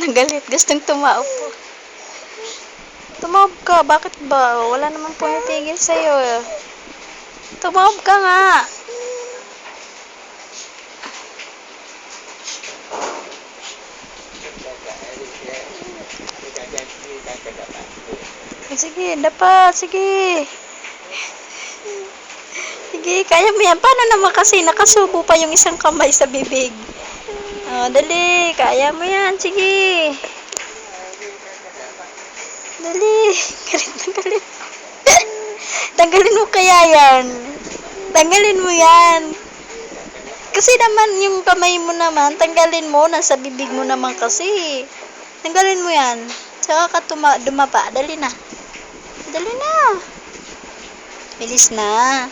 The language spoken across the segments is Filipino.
Nagalit. Gustong tumawag po. Tumawag ka. Bakit ba? Wala naman pumitigil sa'yo. Tumawag ka nga. Sige, dapat. Sige. Sige, kaya mo yan. Paano naman kasi nakasubo pa yung isang kamay sa bibig? Oh, dali. Kaya mo yan. Sige. Dali. Galit na galit. Tanggalin mo kaya yan. Tanggalin mo yan. Kasi naman yung kamay mo naman, tanggalin mo. Nasa bibig mo naman kasi. Tanggalin mo yan. Saka ka dumapa. Dali na. Dali na. Bilis na.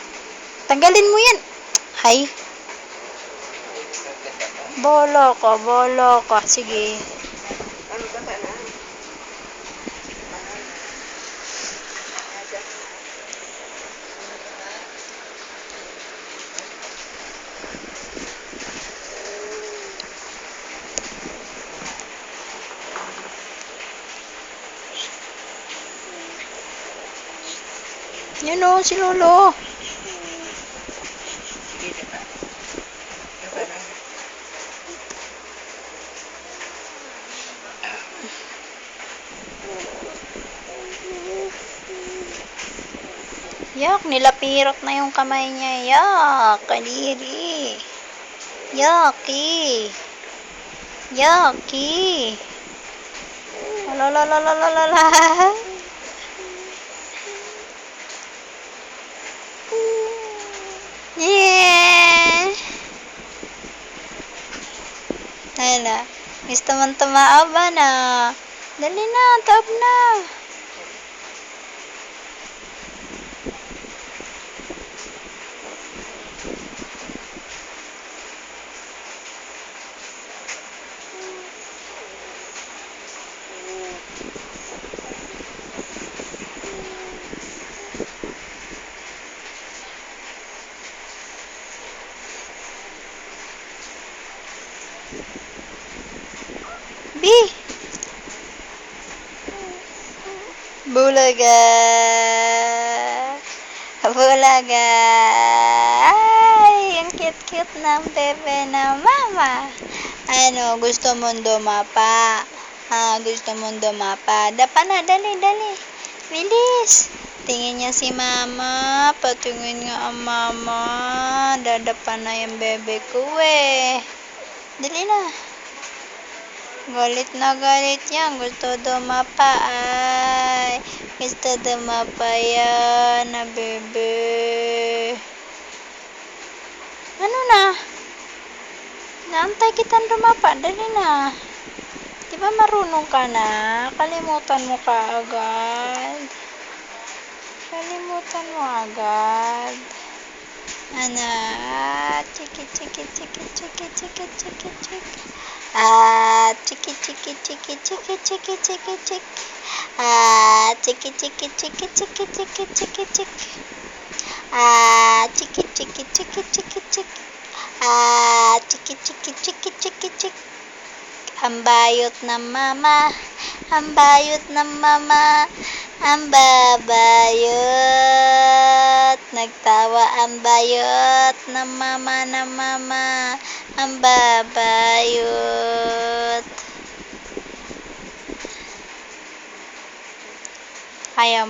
Tanggalin mo yan. Hay. Bolo ka. Sige. Yun o, si Lolo. Yak, nilapirok na yung kamay niya. Yak, kadiri. Yaki. Yaki. Lalalalalalala. Yeah. Hala. Gusto mong tumaawa na. Dali na, taob na. B. Bulaga. Bulaga. Ay, ang cute-cute ng bebe na mama. Ano, gusto mong dumapa? Gusto mong dumapa? Dapa na, dali. Bilis. Tingin niya si mama. Patingin nga ang mama. Dadapa na yung bebe ko eh. Dali na. Galit na galit yan. Gusto dumapa ay. Gusto dumapa yan na bebe. Ano na? Naantay kitang dumapa. Dali na. Diba marunong ka na? Kalimutan mo ka agad. Ano? Chiki. Chiki. Chiki. Ang bayot ng mama. Ang babayot. Nagtawa ang bayot ng mama. Ang babayot. Ayaw mo?